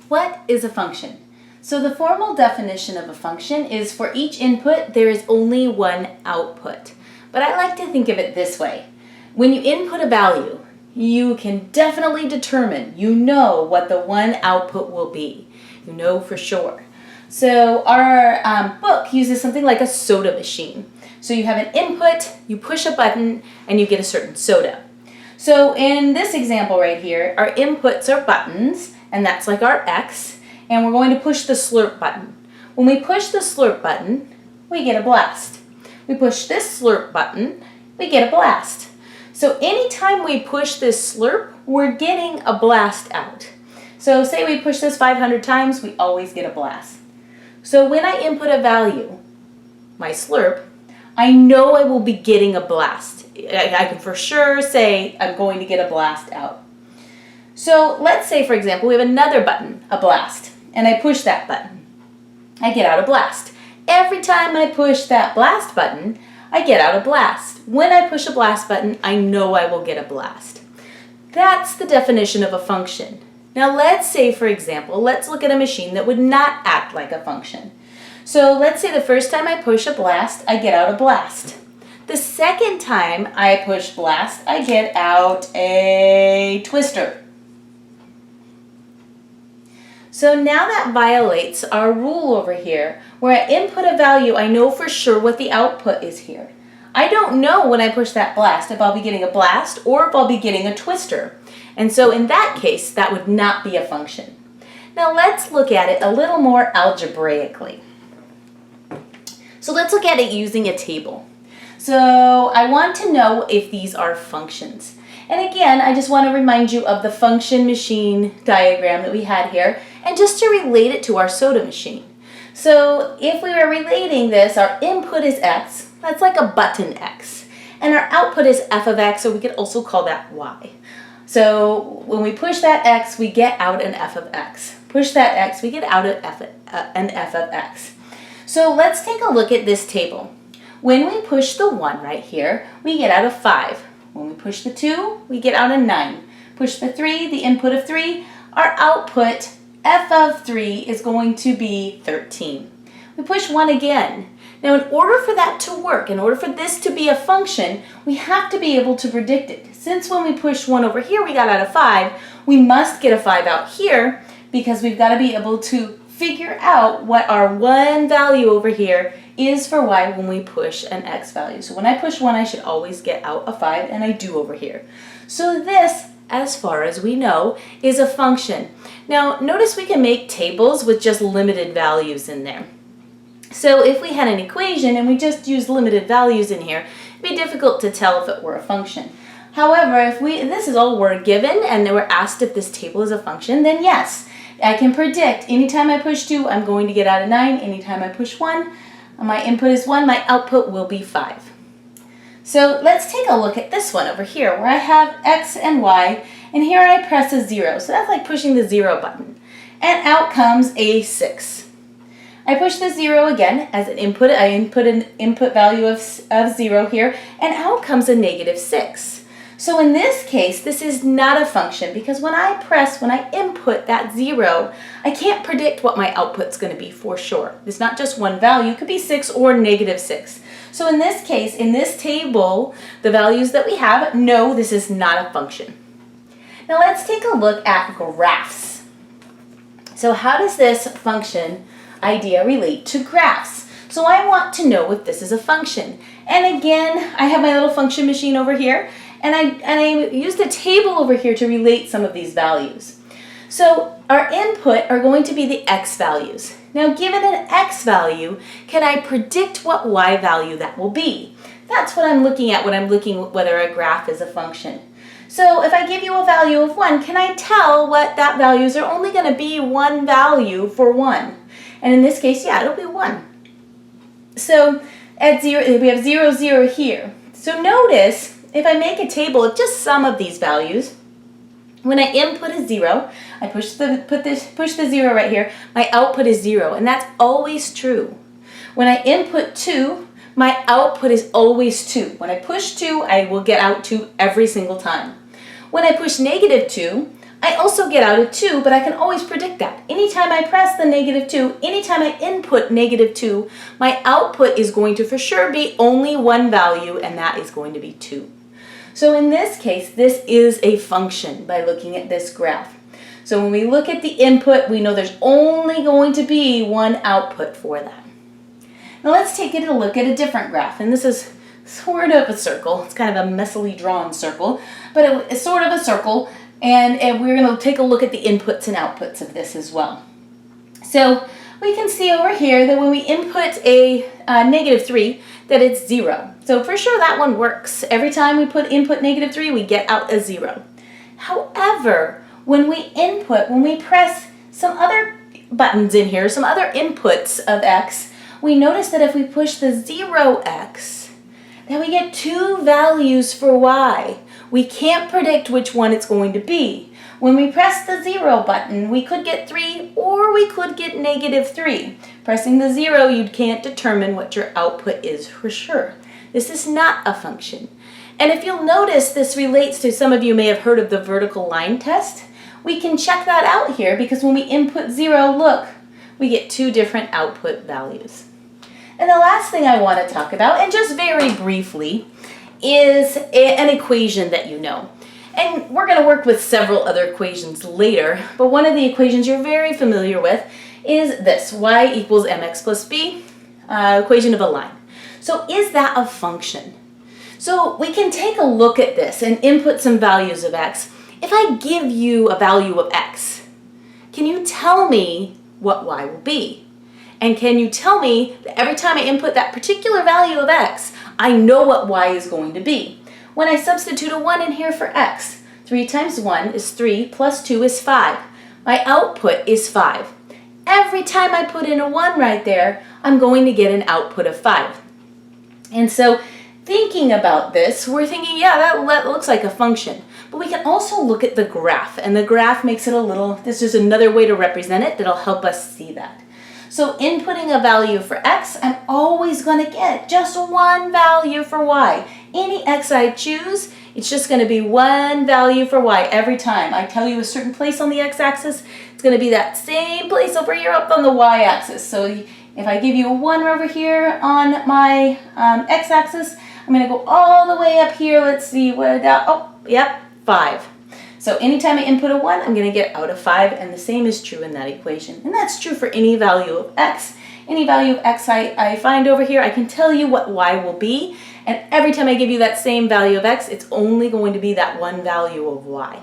What is a function? So the formal definition of a function is for each input there is only one output. But I like to think of it this way. When you input a value, you can definitely determine, you know what the one output will be. You know for sure. So our book uses something like a soda machine. So you have an input, you push a button, and you get a certain soda. So in this example right here, our inputs are buttons, and that's like our X, and we're going to push the slurp button. When we push the slurp button, we get a blast. We push this slurp button, we get a blast. So anytime we push this slurp, we're getting a blast out. So say we push this 500 times, we always get a blast. So when I input a value, my slurp, I know I will be getting a blast. I can for sure say I'm going to get a blast out. So let's say, for example, we have another button, a blast, and I push that button. I get out a blast. Every time I push that blast button, I get out a blast. When I push a blast button, I know I will get a blast. That's the definition of a function. Now let's say, for example, let's look at a machine that would not act like a function. So let's say the first time I push a blast, I get out a blast. The second time I push blast, I get out a twister. So now that violates our rule over here, where I input a value, I know for sure what the output is here. I don't know when I push that blast if I'll be getting a blast or if I'll be getting a twister. And so in that case, that would not be a function. Now let's look at it a little more algebraically. So let's look at it using a table. So I want to know if these are functions. And again, I just want to remind you of the function machine diagram that we had here, and just to relate it to our soda machine. So if we were relating this, our input is X, that's like a button X, and our output is f of X, or we could also call that Y. So when we push that X, we get out an f of X. Push that X, we get out an f of X. So let's take a look at this table. When we push the 1 right here, we get out a 5. When we push the 2, we get out a 9. Push the 3, the input of 3, our output, f of 3, is going to be 13. We push 1 again. Now in order for that to work, in order for this to be a function, we have to be able to predict it. Since when we push 1 over here, we got out a 5, we must get a 5 out here because we've got to be able to figure out what our one value over here is for y when we push an x value. So when I push 1, I should always get out a 5, and I do over here. So this, as far as we know, is a function. Now notice we can make tables with just limited values in there. So if we had an equation and we just used limited values in here, it'd be difficult to tell if it were a function. However, if this is all we're given and we're asked if this table is a function, then yes, I can predict anytime I push 2, I'm going to get out a 9. Anytime I push 1, my input is 1, my output will be 5. So let's take a look at this one over here where I have x and y, and here I press a 0. So that's like pushing the 0 button. And out comes a 6. I push the 0 again as an input. I input an input value of 0 here, and out comes a negative 6. So in this case, this is not a function because when I input that 0, I can't predict what my output's going to be for sure. It's not just one value, it could be 6 or negative 6. So in this case, in this table, the values that we have, no, this is not a function. Now let's take a look at graphs. So how does this function idea relate to graphs? So I want to know if this is a function. And again, I have my little function machine over here, and I used a table over here to relate some of these values. So our input are going to be the x values. Now given an x value, can I predict what y value that will be? That's what I'm looking at when I'm looking at whether a graph is a function. So if I give you a value of 1, can I tell what that values are only going to be one value for 1? And in this case, yeah, it'll be 1. So at 0, we have 0, 0 here. So notice, if I make a table of just some of these values, when I input a 0, I push the 0 right here, my output is 0, and that's always true. When I input 2, my output is always 2. When I push 2, I will get out 2 every single time. When I push negative 2, I also get out a 2, but I can always predict that. Anytime I press the -2, anytime I input -2, my output is going to for sure be only one value, and that is going to be 2. So in this case, this is a function by looking at this graph. So when we look at the input, we know there's only going to be one output for that. Now let's take a look at a different graph, and this is sort of a circle. It's kind of a messily drawn circle, but it's sort of a circle, and we're going to take a look at the inputs and outputs of this as well. So we can see over here that when we input a -3, that it's 0. So for sure that one works. Every time we input -3, we get out a 0. However, when we press some other buttons in here, some other inputs of x, we notice that if we push the 0x, then we get 2 values for y. We can't predict which one it's going to be. When we press the 0 button, we could get 3 or we could get -3. Pressing the 0, you can't determine what your output is for sure. This is not a function. And if you'll notice, this relates to, some of you may have heard of the vertical line test. We can check that out here because when we input 0, look, we get 2 different output values. And the last thing I want to talk about, and just very briefly, is an equation that you know. And we're going to work with several other equations later, but one of the equations you're very familiar with is this, y equals mx plus b, equation of a line. So is that a function? So we can take a look at this and input some values of x. If I give you a value of x, can you tell me what y will be? And can you tell me that every time I input that particular value of x, I know what y is going to be? When I substitute a 1 in here for x, 3 times 1 is 3 plus 2 is 5. My output is 5. Every time I put in a 1 right there, I'm going to get an output of 5. And so thinking about this, we're thinking, yeah, that looks like a function. But we can also look at the graph, and the graph makes it a little, this is another way to represent it that'll help us see that. So inputting a value for x, I'm always going to get just one value for y. Any x I choose, it's just going to be one value for y every time. I tell you a certain place on the x-axis, it's going to be that same place over here up on the y-axis. So if I give you a 1 over here on my x-axis, I'm going to go all the way up here. Let's see, oh, yep, 5. So anytime I input a 1, I'm going to get out a 5, and the same is true in that equation. And that's true for any value of x. Any value of x I find over here, I can tell you what y will be, and every time I give you that same value of x, it's only going to be that one value of y.